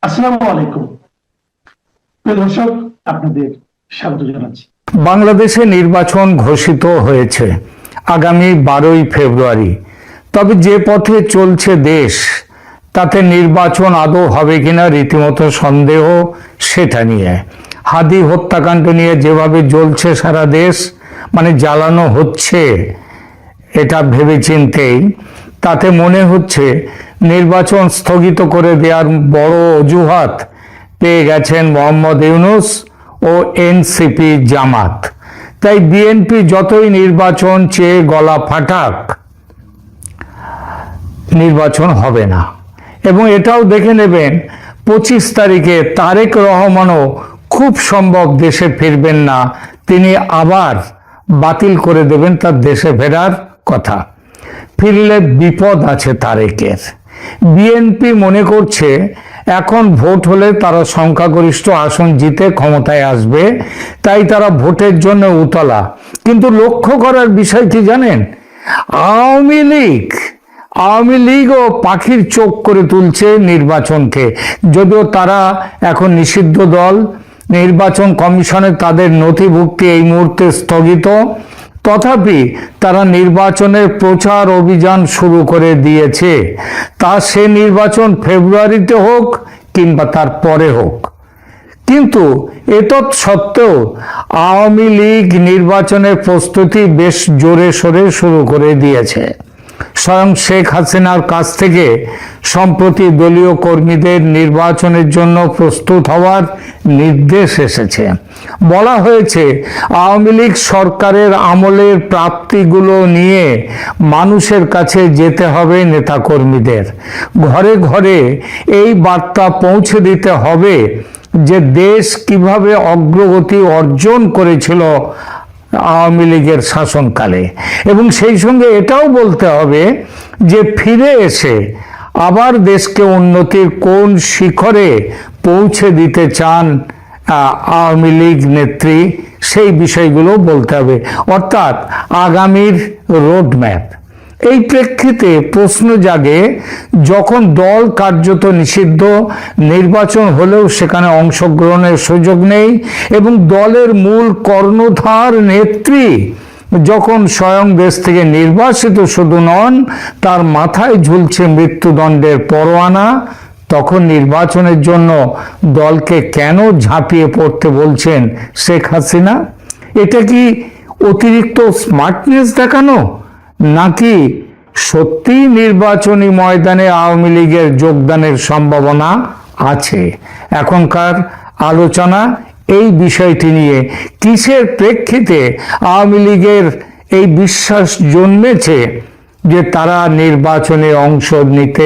আসসালামু আলাইকুম। প্রিয় দর্শক, আপনাদের স্বাগত জানাচ্ছি। বাংলাদেশে নির্বাচন ঘোষিত হয়েছে আগামী 12ই ফেব্রুয়ারি। তবে যে পথে চলছে দেশ, তাতে নির্বাচন আদৌ হবে কিনা রীতিমতো সন্দেহ সেটা নিয়ে। হাদি হত্যাকাণ্ড নিয়ে যেভাবে জ্বলছে সারা দেশ, মানে জ্বালানো হচ্ছে, এটা ভেবেচিন্তেই তাতে মনে হচ্ছে নির্বাচন স্থগিত করে দেওয়ার বড় অজুহাত পেয়ে গেছেন মোহাম্মদ ইউনূস ও এনসিপি জামাত। তাই বিএনপি যতই নির্বাচন চেয়ে গলা ফাটাক, নির্বাচন হবে না। এবং এটাও দেখে নেবেন 25 তারিখে তারেক রহমানও খুব সম্ভব দেশে ফিরবেন না, তিনি আবার বাতিল করে দেবেন তার দেশে ফেরার কথা। ফিরলে বিপদ আছে তারেকের। বিএনপি মনে করছে এখন ভোট হলে তারা সংখ্যাগরিষ্ঠ আসন জিতে ক্ষমতায় আসবে, তাই তারা ভোটের জন্য উতলা। কিন্তু লক্ষ্য করার বিষয় কি জানেন, আওয়ামী লীগ আওয়ামী লীগও পাখির চোখ করে তুলছে নির্বাচনকে। যদিও তারা এখন নিষিদ্ধ দল, নির্বাচন কমিশনে তাদের নথিভুক্তি এই মুহূর্তে স্থগিত, তথাপি তারা নির্বাচনের প্রচার অভিযান শুরু করে দিয়েছে। তা সে নির্বাচন ফেব্রুয়ারিতে হোক কিংবা তার পরে হোক। কিন্তু এতৎ সত্ত্বেও আওয়ামী লীগ নির্বাচনের প্রস্তুতি বেশ জোরে সোরে শুরু করে দিয়েছে। স্বয়ং শেখ হাসিনার কাছ থেকে সম্প্রতি দলীয় কর্মীদের নির্বাচনের জন্য প্রস্তুত হওয়ার নির্দেশ এসেছে। বলা হয়েছে আওয়ামী লীগ সরকারের আমলের প্রাপ্তিগুলো নিয়ে মানুষের কাছে যেতে হবে নেতাকর্মীদের, ঘরে ঘরে এই বার্তা পৌঁছে দিতে হবে যে দেশ কিভাবে অগ্রগতি অর্জন করেছিল আওয়ামী লীগের শাসনকালে। এবং সেই সঙ্গে এটাও বলতে হবে যে ফিরে এসে আবার দেশকে উন্নতির কোন শিখরে পৌঁছে দিতে চান আওয়ামী লীগ নেত্রী, সেই বিষয়গুলো বলতে হবে, অর্থাৎ আগামীর রোডম্যাপ। এই প্রেক্ষিতে প্রশ্ন জাগে, যখন দল কার্যত নিষিদ্ধ, নির্বাচন হলেও সেখানে অংশগ্রহণের সুযোগ নেই, এবং দলের মূল কর্ণধার নেত্রী যখন স্বয়ং দেশ থেকে নির্বাসিত শুধু নন, তার মাথায় ঝুলছে মৃত্যুদণ্ডের পরোয়ানা, তখন নির্বাচনের জন্য দলকে কেন ঝাঁপিয়ে পড়তে বলছেন শেখ হাসিনা? এটা কি অতিরিক্ত স্মার্টনেস দেখানো, নাকি সত্যি নির্বাচনী ময়দানে আওয়ামী লীগের যোগদানের সম্ভাবনা আছে? এখনকার আলোচনা এই বিষয়টি নিয়ে। কিসের প্রেক্ষিতে আওয়ামী লীগের এই বিশ্বাস জন্মেছে যে তারা নির্বাচনে অংশ নিতে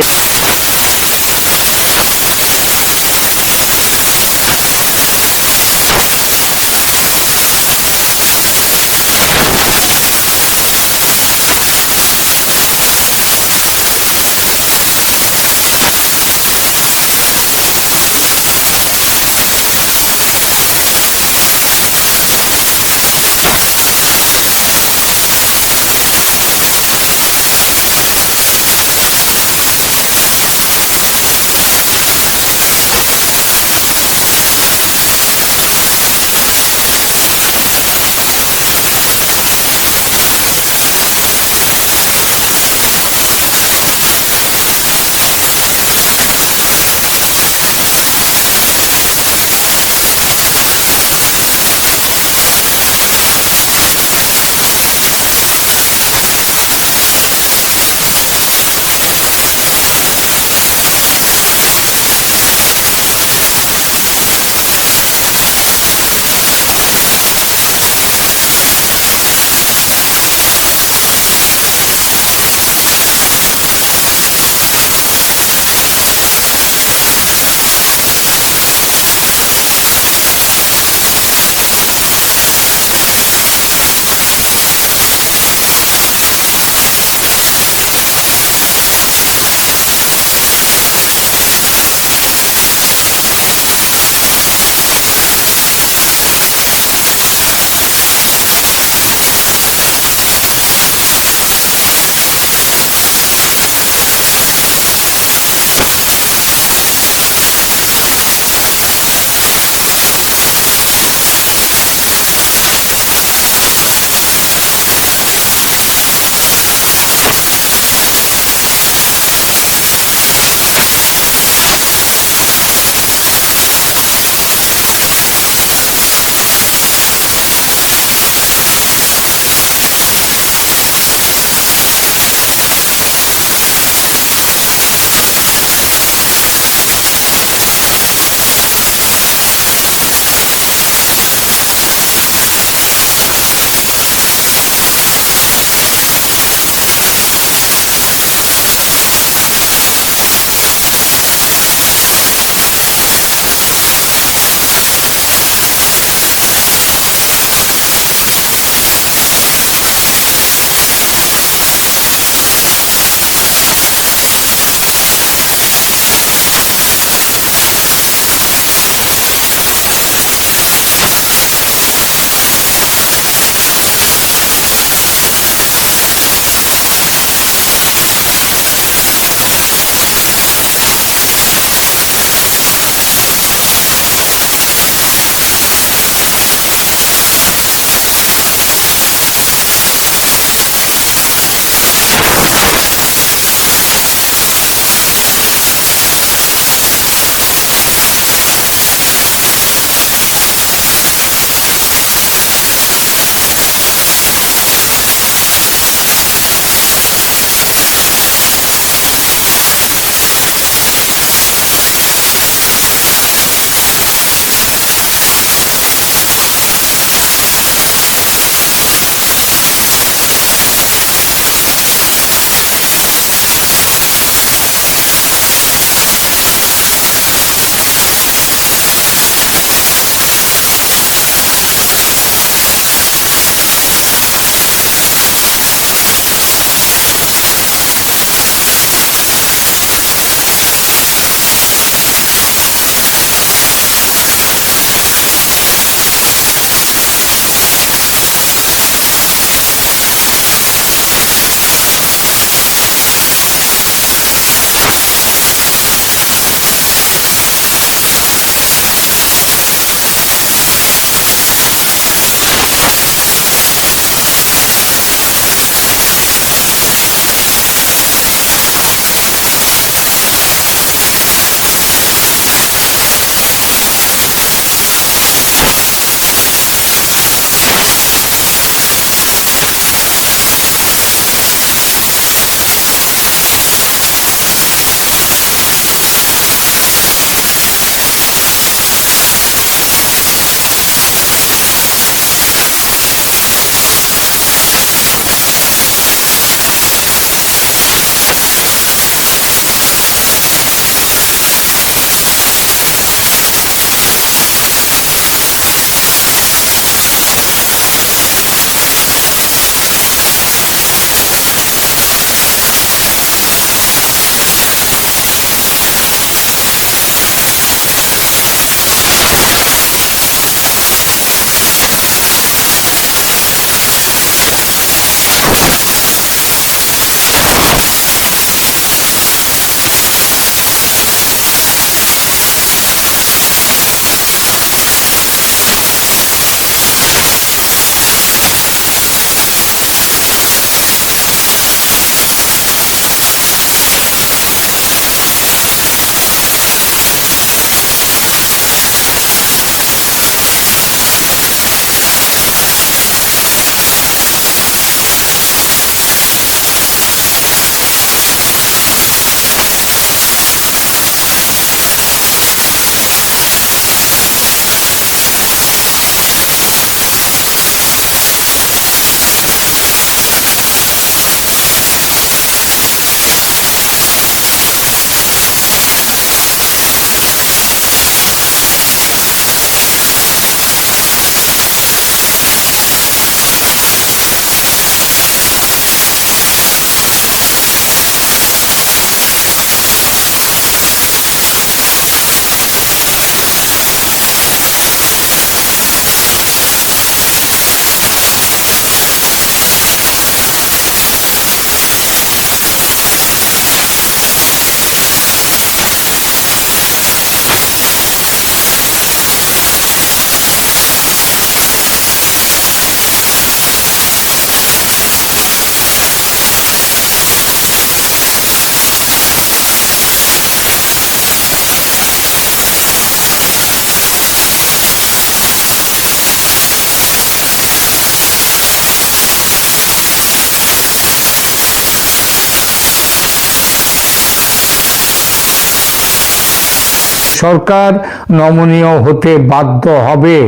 সরকার নমনীয় হতে বাধ্য হবে,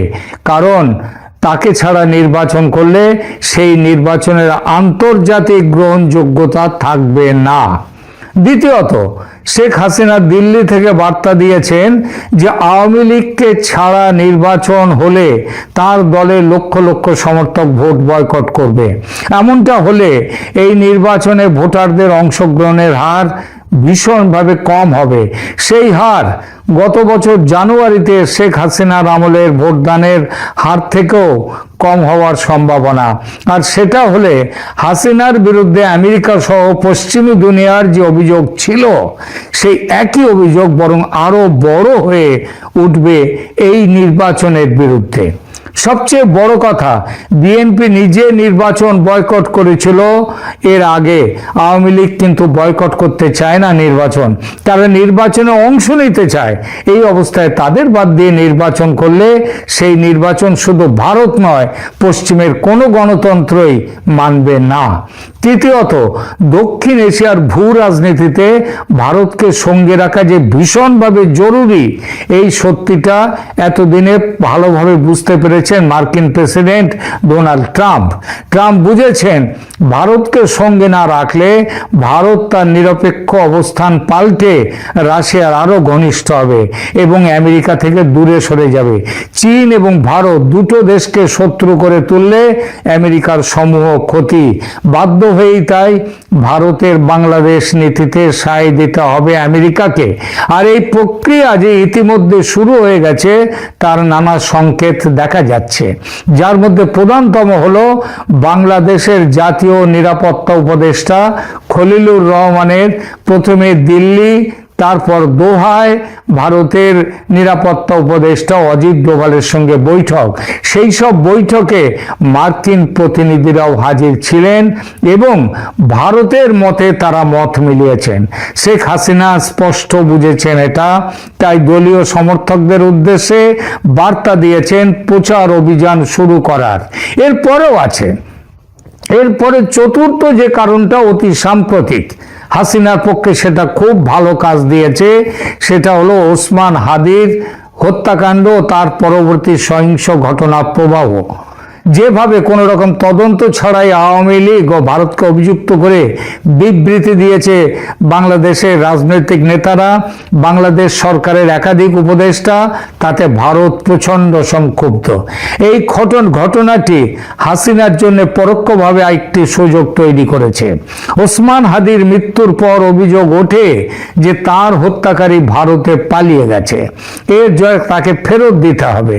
কারণ তাকে ছাড়া নির্বাচন করলে সেই নির্বাচনের আন্তর্জাতিক গ্রহণযোগ্যতা থাকবে না। দ্বিতীয়ত, শেখ হাসিনা দিল্লি থেকে বার্তা দিয়েছেন যে আওয়ামী লীগকে ছাড়া নির্বাচন হলে তার দলের লক্ষ লক্ষ সমর্থক ভোট বয়কট করবে। এমনটা হলে এই নির্বাচনে ভোটারদের অংশগ্রহণের হার ভীষণভাবে কম হবে। সেই হার গত বছর জানুয়ারিতে শেখ হাসিনার আমলের ভোটদানের হার থেকেও কম হওয়ার সম্ভাবনা। আর সেটা হলে হাসিনার বিরুদ্ধে আমেরিকা সহ পশ্চিমী দুনিয়ার যে অভিযোগ ছিল, সেই একই অভিযোগ বরং আরো বড় হয়ে উঠবে এই নির্বাচনের বিরুদ্ধে। সবচেয়ে বড় কথা, বিএনপি নিজে নির্বাচন বয়কট করেছিল এর আগে। আওয়ামী লীগ কিন্তু বয়কট করতে চায় না নির্বাচন, তারা নির্বাচনে অংশ নিতে চায়। এই অবস্থায় তাদের বাদ দিয়ে নির্বাচন করলে সেই নির্বাচন শুধু ভারত নয়, পশ্চিমের কোনো গণতন্ত্রই মানবে না। তৃতীয়ত, দক্ষিণ এশিয়ার ভূ রাজনীতিতে ভারতকে সঙ্গে রাখা যে ভীষণভাবে জরুরি, এই সত্যিটা এতদিনে ভালোভাবে বুঝতে পেরেছেন মার্কিন প্রেসিডেন্ট ডোনাল্ড ট্রাম্প। ট্রাম্প বুঝেছেন ভারতকে সঙ্গে না রাখলে ভারত তার নিরপেক্ষ অবস্থান পাল্টে রাশিয়ার আরো ঘনিষ্ঠ হবে এবং আমেরিকা থেকে দূরে সরে যাবে। চীন এবং ভারত দুটো দেশকে শত্রু করে তুললে আমেরিকার সমূহ ক্ষতি। বাধ্য হয়েই তাই ভারতের বাংলাদেশ নীতিতে সায় দিতে হবে আমেরিকাকে। আর এই প্রক্রিয়া যে ইতিমধ্যে শুরু হয়ে গেছে তার নানা সংকেত দেখা যাচ্ছে, যার মধ্যে প্রধানতম হলো বাংলাদেশের জাতীয় নিরাপত্তা উপদেষ্টা খলিলুর রহমানের প্রথমে দিল্লি, তারপর দোহায় ভারতের নিরাপত্তা উপদেষ্টা অজিত ডোভালের সঙ্গে বৈঠক। সেই সব বৈঠকে মার্কিন প্রতিনিধিরাও হাজির ছিলেন এবং ভারতের মতে তারা মত মিলিয়েছেন। শেখ হাসিনা স্পষ্ট বুঝেছেন এটা, তাই দলীয় সমর্থকদের উদ্দেশ্যে বার্তা দিয়েছেন প্রচার অভিযান শুরু করার। এরপরেও আছে, এরপরে চতুর্থ যে কারণটা অতি সাম্প্রতিক, হাসিনার পক্ষে সেটা খুব ভালো কাজ দিয়েছে, সেটা হলো ওসমান হাদির হত্যাকাণ্ড, তার পরবর্তী সহিংস ঘটনা প্রবাহ। যেভাবে কোনো রকম তদন্ত ছাড়াই আওয়ামী লীগ ও ভারতকে অভিযুক্ত করে বিবৃতি দিয়েছে বাংলাদেশের রাজনৈতিক নেতারা, বাংলাদেশ সরকারের একাধিক উপদেষ্টা, তাতে ভারত প্রচণ্ড সংক্ষুব্ধ। এই ঘটনাটি হাসিনার জন্য পরোক্ষভাবে একটি সুযোগ তৈরি করেছে। ওসমান হাদির মৃত্যুর পর অভিযোগ ওঠে যে তার হত্যাকারী ভারতে পালিয়ে গেছে, এর জয় তাকে ফেরত দিতে হবে।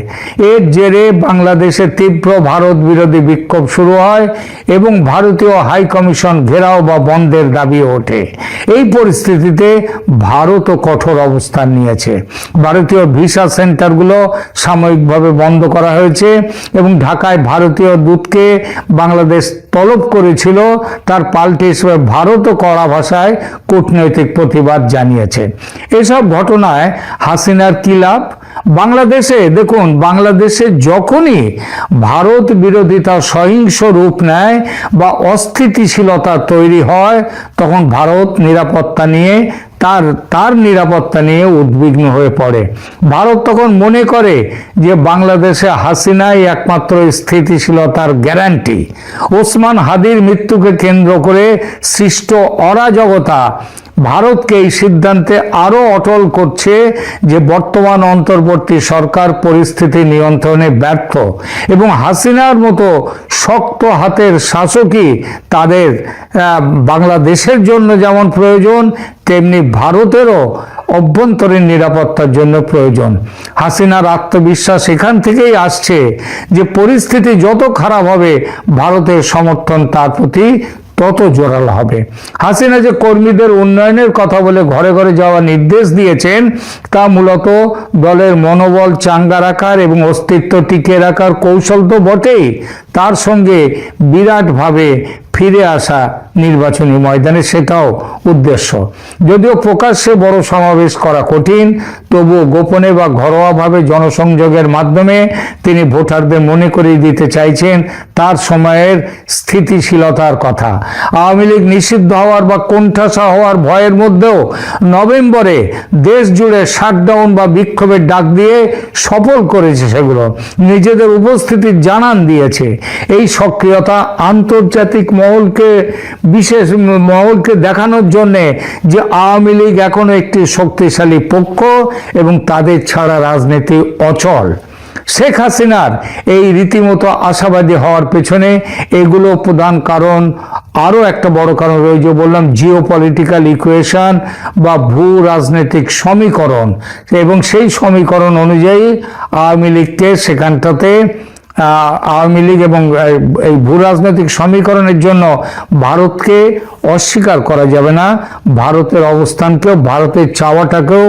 এর জেরে বাংলাদেশে তীব্র ভারত বিরোধী বিক্ষোভ শুরু হয় এবং ভারতীয় হাই কমিশন ঘেরাও বা বন্ধের দাবি ওঠে। এই পরিস্থিতিতে ভারতও কঠোর অবস্থান নিয়েছে। ভারতীয় ভিসা সেন্টারগুলো সাময়িকভাবে বন্ধ করা হয়েছে এবং ঢাকায় ভারতীয় দূতকে বাংলাদেশ তলব করেছিল, তার পাল্টে হিসেবে ভারতও কড়া ভাষায় কূটনৈতিক প্রতিবাদ জানিয়েছে। এসব ঘটনায় হাসিনার কি লাভ? বাংলাদেশে দেখুন, বাংলাদেশে যখনই ভারত বিরোধিতা সহিংস রূপ নেয় বা অস্থিতিশীলতা তৈরি হয়, তখন ভারত নিরাপত্তা নিয়ে তার নিরাপত্তা নিয়ে উদ্বিগ্ন হয়ে পড়ে। ভারত তখন মনে করে যে বাংলাদেশে হাসিনাই একমাত্র স্থিতিশীলতার গ্যারান্টি। ওসমান হাদির মৃত্যুকে কেন্দ্র করে সৃষ্ট অরাজকতা ভারতকে এই সিদ্ধান্তে আরো অটল করছে যে বর্তমান অন্তর্বর্তী সরকার পরিস্থিতি নিয়ন্ত্রণে ব্যর্থ এবং হাসিনার মতো শক্ত হাতের শাসকই তাদের বাংলাদেশের জন্য যেমন প্রয়োজন, তেমনি ভারতেরও অভ্যন্তরীণ নিরাপত্তার জন্য প্রয়োজন। হাসিনার আত্মবিশ্বাস এখান থেকেই আসছে যে পরিস্থিতি যত খারাপ হবে ভারতের সমর্থন তার প্রতি তত জোরালো হবে। হাসিনা যে কর্মীদের উন্নয়নের কথা বলে ঘরে ঘরে যাওয়া নির্দেশ দিয়েছেন, তা মূলত দলের মনোবল চাঙ্গা রাখার এবং অস্তিত্ব টিকিয়ে রাখার কৌশল তো বটেই, তার সঙ্গে বিরাটভাবে ফিরে আসা নির্বাচনী ময়দানে, সেটাও উদ্দেশ্য। যদিও প্রকাশ্যে বড় সমাবেশ করা কঠিন, তবুও গোপনে বা ঘরোয়াভাবে জনসংযোগের মাধ্যমে তিনি ভোটারদের মনে করিয়ে দিতে চাইছেন তার সময়ের স্থিতিশীলতার কথা। আওয়ামী লীগ নিষিদ্ধ হওয়ার বা কোণঠাসা হওয়ার ভয়ের মধ্যেও নভেম্বরে দেশ জুড়ে শাটডাউন বা বিক্ষোভের ডাক দিয়ে সফল করেছে, সেগুলো নিজেদের উপস্থিতি জানান দিয়েছে। এই সক্রিয়তা আন্তর্জাতিক মহলকে দেখানোর জন্য যে আওয়ামী লীগ এখনো একটি শক্তিশালী পক্ষ এবং তাদের ছাড়া রাজনীতি অচল। শেখ হাসিনার এই রীতিমতো আশাবাদী হওয়ার পেছনে এগুলো প্রধান কারণ। আরও একটা বড় কারণ রয়েছে, বললাম, জিও পলিটিক্যাল ইকুয়েশন বা ভূ রাজনৈতিক সমীকরণ, এবং সেই সমীকরণ অনুযায়ী আওয়ামী লীগকে সেখানটাতে আওয়ামী লীগ এবং এই ভূ রাজনৈতিক সমীকরণের জন্য ভারতকে অস্বীকার করা যাবে না। ভারতের অবস্থানকেও, ভারতের চাওয়াটাকেও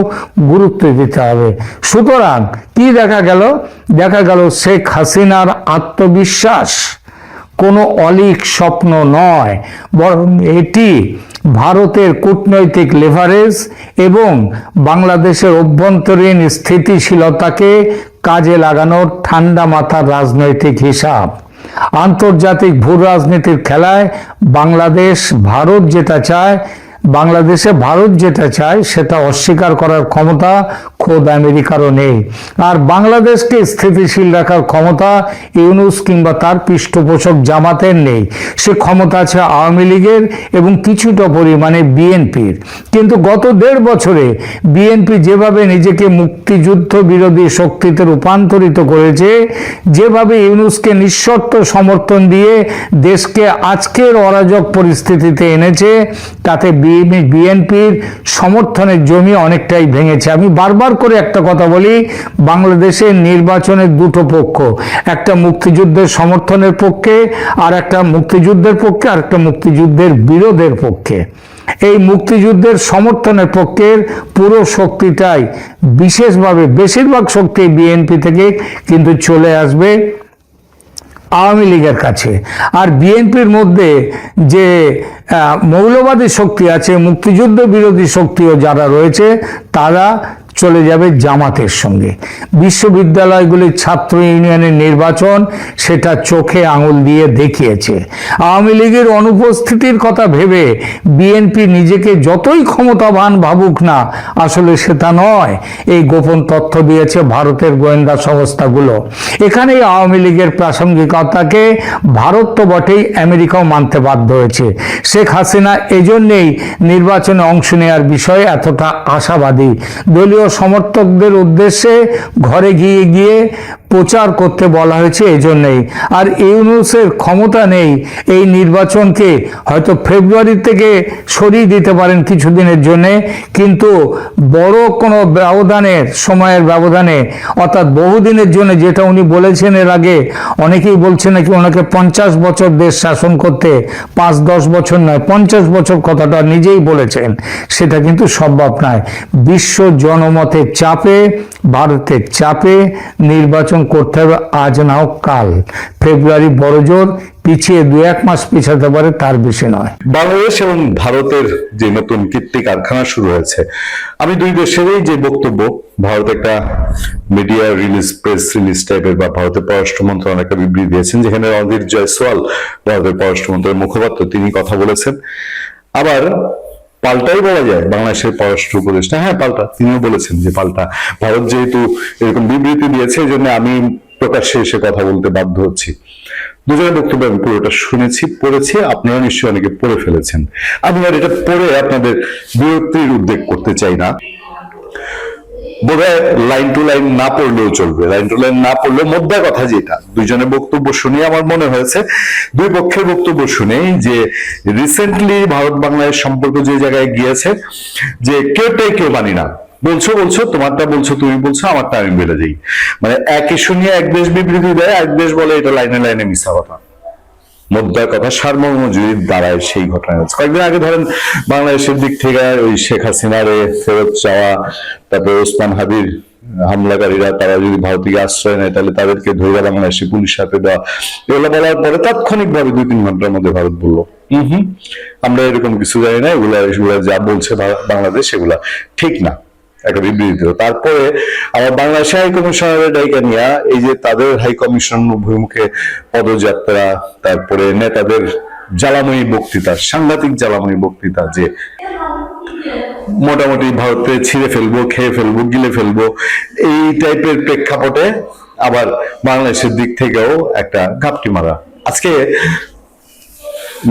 গুরুত্ব দিতে হবে। সুতরাং কি দেখা গেল শেখ হাসিনার আত্মবিশ্বাস কোনো অলীক স্বপ্ন নয়, বরং এটি ভারতের কূটনৈতিক লেভারেজ এবং বাংলাদেশের অভ্যন্তরীণ স্থিতিশীলতাকে কাজে লাগানোর ঠান্ডা মাথার রাজনৈতিক হিসাব। আন্তর্জাতিক ভূ রাজনীতির খেলায় বাংলাদেশে ভারত যেটা চায় সেটা অস্বীকার করার ক্ষমতা খোদ আমেরিকারও নেই। আর বাংলাদেশকে স্থিতিশীল রাখার ক্ষমতা ইউনূস কিংবা তার পৃষ্ঠপোষক জামাতের নেই। সে ক্ষমতা আছে আওয়ামী লীগের এবং কিছুটা পরিমাণে বিএনপির। কিন্তু গত 1.5 বছরে বিএনপি যেভাবে নিজেকে মুক্তিযুদ্ধ বিরোধী শক্তিতে রূপান্তরিত করেছে, যেভাবে ইউনূসকে নিঃশর্ত সমর্থন দিয়ে দেশকে আজকের অরাজক পরিস্থিতিতে এনেছে, তাতে বিএনপির সমর্থনের জমি অনেকটাই ভেঙেছে। আমি বারবার করে একটা কথা বলি, বাংলাদেশের নির্বাচনের দুটো পক্ষ, একটা মুক্তিযুদ্ধের সমর্থনের পক্ষে আর একটা মুক্তিযুদ্ধের বিরোধের পক্ষে। এই মুক্তিযুদ্ধের সমর্থনের পক্ষের পুরো শক্তিটাই বেশিরভাগ শক্তি বিএনপি থেকে কিন্তু চলে আসবে আওয়ামী লীগের কাছে। আর বিএনপির মধ্যে যে মৌলবাদী শক্তি আছে, মুক্তিযুদ্ধ বিরোধী শক্তিও যারা রয়েছে, তারা চলে যাবে জামাতের সঙ্গে। বিশ্ববিদ্যালয়গুলির ছাত্র ইউনিয়নের নির্বাচন সেটা চোখে আঙুল দিয়ে দেখিয়েছে। আওয়ামী লীগের অনুপস্থিতির কথা ভেবে বিএনপি নিজেকে যতই ক্ষমতাবান ভাবুক না, আসলে সেটা নয়। এই গোপন তথ্য দিয়েছে ভারতের গোয়েন্দা সংস্থাগুলো। এখানেই আওয়ামী লীগের প্রাসঙ্গিকতাকে ভারত তো বটেই, আমেরিকাও মানতে বাধ্য হয়েছে। শেখ হাসিনা এজন্যেই নির্বাচনে অংশ নেওয়ার বিষয়ে এতটা আশাবাদী। দলীয় সমর্থকদের উদ্দেশ্যে ঘরে গিয়ে প্রচার করতে বলা হয়েছে এজন্যই। আর ইউনূসের ক্ষমতা নেই এই নির্বাচনকে হয়তো ফেব্রুয়ারি থেকে সরিয়ে দিতে পারেন কিছুদিনের জন্য, কিন্তু বড় কোনো সময়ের ব্যবধানে, অর্থাৎ বহুদিনের জন্য, যেটা উনি বলেছেন এর আগে, অনেকেই বলছে নাকি ওনাকে 50 বছর দেশ শাসন করতে, 5-10 বছর নয়, 50 বছর কথাটা নিজেই বলেছেন, সেটা কিন্তু সম্ভব নয়। বিশ্ব জনমতের চাপে, ভারতের চাপে নির্বাচন করতে হবে, আজ না হোক কাল। ফেব্রুয়ারি বড় জোর, পিছিয়ে 2-1 মাস পিছাতে পারে, তার বেশি নয়। বাংলাদেশ এবং ভারতের যে নতুন কীর্তি কারখানা শুরু হয়েছে, আমি দুই দেশেরই যে বক্তব্য, ভারত একটা মিডিয়া রিলিজ, প্রেস রিলিজ টাইপের, বা ভারতের পররাষ্ট্র মন্ত্রণালয় একটা বিবৃতি দিয়েছেন, যেখানে রণধীর জয়সওয়াল, ভারতের পররাষ্ট্র মন্ত্রণালয়ের মুখপাত্র, তিনি কথা বলেছেন। আবার পাল্টাই বলা যায় বাংলাদেশের পররাষ্ট্র উপদেষ্টা, পাল্টা, তিনিও বলেছেন যে পাল্টা। ভারত যেহেতু এরকম বিবৃতি দিয়েছে, এই জন্য আমি প্রকাশ্যে এসে কথা বলতে বাধ্য হচ্ছি। দুজনের বক্তব্য আমি পুরোটা পড়েছি, আপনারা নিশ্চয়ই অনেকে পড়ে ফেলেছেন। আমি আর এটা পড়ে আপনাদের বিরক্তির উদ্বেগ করতে চাই না। বোধহয় লাইন টু লাইন না পড়লেও চলবে। লাইন টু লাইন না পড়লেও মোদ্দা কথা যেটা, দুইজনের বক্তব্য শুনে আমার মনে হয়েছে, দুই পক্ষের বক্তব্য শুনে, যে রিসেন্টলি ভারত বাংলাদেশ সম্পর্ক যে জায়গায় গিয়েছে, যে কেউ মানি না, বলছো তোমারটা বলছো, তুমি বলছো আমারটা আমি বেড়ে যাই, মানে এক ইস্যু নিয়ে এক দেশ বিবৃতি দেয়, এক দেশ বলে এটা লাইনে মিথ্যা কথা। মোদ্দার কথা সারমর্ম যদি দাঁড়ায়, সেই ঘটনা হচ্ছে। কয়েকদিন আগে ধরেন বাংলাদেশের দিক থেকে ওই শেখ হাসিনারে ফেরত চাওয়া, তারপরে ওসমান হাদির হামলাকারীরা তারা যদি ভারতীয় আশ্রয় নেয়, তাহলে তাদেরকে ধরে বাংলাদেশি পুলিশ হাতে দেওয়া, এগুলো বলার পরে তাৎক্ষণিকভাবে 2-3 ঘন্টার মধ্যে ভারত বললো আমরা এরকম কিছু জানি না, এগুলা এগুলা যা বলছে বাংলাদেশ এগুলা ঠিক না, একটা বিবৃতি। তারপরে আমার বাংলাদেশ হাই কমিশনারের ডাইকা নিয়া এই যে তাদের হাই কমিশন অভিমুখে পদযাত্রা, তারপরে নেতাদের জ্বালাময়ী বক্তৃতা, সাংঘাতিক জ্বালাময়ী বক্তৃতা, যে মোটামুটি ভারতে ছিঁড়ে ফেলবো, খেয়ে ফেলবো, গিলে ফেলবো, এই টাইপের প্রেক্ষাপটে আবার বাংলাদেশের দিক থেকেও একটা ঘাপটি মারা। আজকে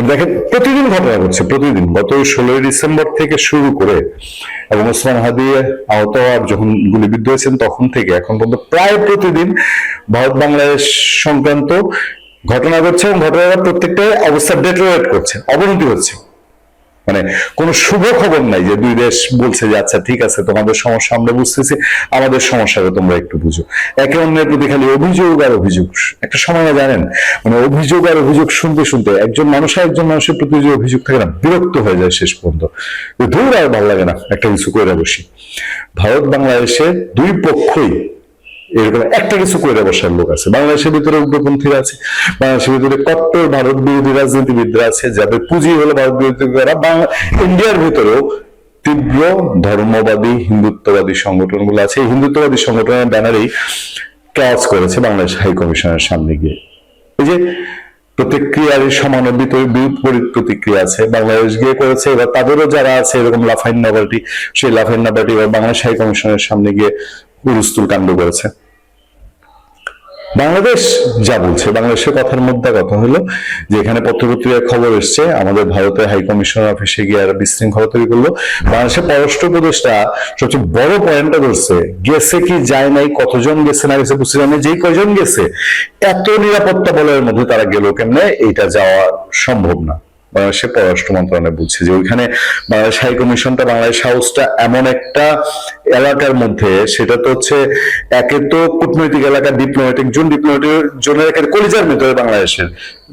দেখেন প্রতিদিন ঘটনা ঘটছে, প্রতিদিন গত 16 ডিসেম্বর থেকে শুরু করে এবং ওসমান হাদি আহত আর যখন গুলিবিদ্ধ হয়েছেন তখন থেকে এখন পর্যন্ত প্রায় প্রতিদিন ভারত বাংলাদেশ সংক্রান্ত ঘটনা ঘটছে এবং ঘটনার প্রত্যেকটা অবস্থা ডেটোরেট করছে, অবনতি হচ্ছে। মানে কোনো শুভ খবর নাই যে দুই দেশ বলছে যে আচ্ছা ঠিক আছে তোমাদের সমস্যা আমরা বুঝতেছি, আমাদের সমস্যাটা তোমরা একটু বুঝো। একে অন্যের প্রতি খালি অভিযোগ আর অভিযোগ। একটা সময় জানেন মানে অভিযোগ আর অভিযোগ শুনতে শুনতে একজন মানুষের প্রতি যে অভিযোগ থাকে না, বিরক্ত হয়ে যায় শেষ পর্যন্ত, দূর আর ভালো লাগে না, একটা কিছু করে বসি। ভারত বাংলাদেশের দুই পক্ষই এরকম একটা কিছু করে বসার লোক আছে। বাংলাদেশের ভিতরে উগ্রপন্থীরা আছে, বাংলাদেশের ভিতরে কট্টর ভারত বিরোধী রাজনীতিবিদরা আছে, যাদের পুঁজি হলো ভারত বিরোধী। ইন্ডিয়ার ভিতরেও তীব্র ধর্মবাদী হিন্দুত্ববাদী সংগঠনগুলো আছে। এই হিন্দুত্ববাদী সংগঠনের ব্যানারেই কাজ করেছে বাংলাদেশ হাই কমিশনের সামনে গিয়ে। এই যে প্রতিক্রিয়ার সমান বিপরীত প্রতিক্রিয়া আছে, বাংলাদেশ গিয়ে করেছে, এবার তাদেরও যারা আছে এরকম লাফাইন নাবাটি, সেই লাফাইন নাবাটি এবার বাংলাদেশ হাই কমিশনের সামনে গিয়ে হুলস্থুল কাণ্ড করেছে। বাংলাদেশ যা বলছে, বাংলাদেশের কথার মধ্যে কথা হলো যে এখানে পত্রপত্রিকায় খবর এসছে আমাদের ভারতের হাই কমিশনার অফিসে গিয়ে আর বিশৃঙ্খলা তৈরি করলো। বাংলাদেশের পররাষ্ট্র উপদেষ্টা সবচেয়ে বড় পয়েন্টটা ধরছে, গেছে কি যায় নাই, কতজন গেছে না গেছে বুঝতে জানে, যেই কয়জন গেছে এত নিরাপত্তা বলয়ের মধ্যে তারা গেল কেমনে, এইটা যাওয়া সম্ভব না। বাংলাদেশের পররাষ্ট্র মন্ত্রণালয় বলছে যে ওইখানে বাংলাদেশ হাই কমিশনটা, বাংলাদেশ হাউসটা এমন একটা এলাকার মধ্যে, সেটা তো হচ্ছে একে তো কূটনৈতিক এলাকা, ডিপ্লোম্যাটিক জোনের একের কলিজার ভিতরে বাংলাদেশের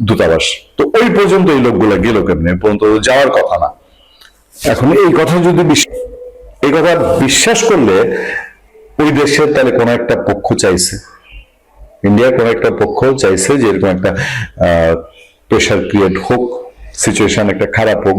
দূতাবাস, তো ওই পর্যন্ত এই লোকগুলা গেল কেমনে, পর্যন্ত যাওয়ার কথা না। এখন এই কথা যদি এই কথা বিশ্বাস করলে ওই দেশের তাহলে কোন একটা পক্ষ চাইছে, ইন্ডিয়ার কোন একটা পক্ষ চাইছে যে এরকম একটা প্রেশার ক্রিয়েট হোক, সিচুয়েশন একটা খারাপ হোক,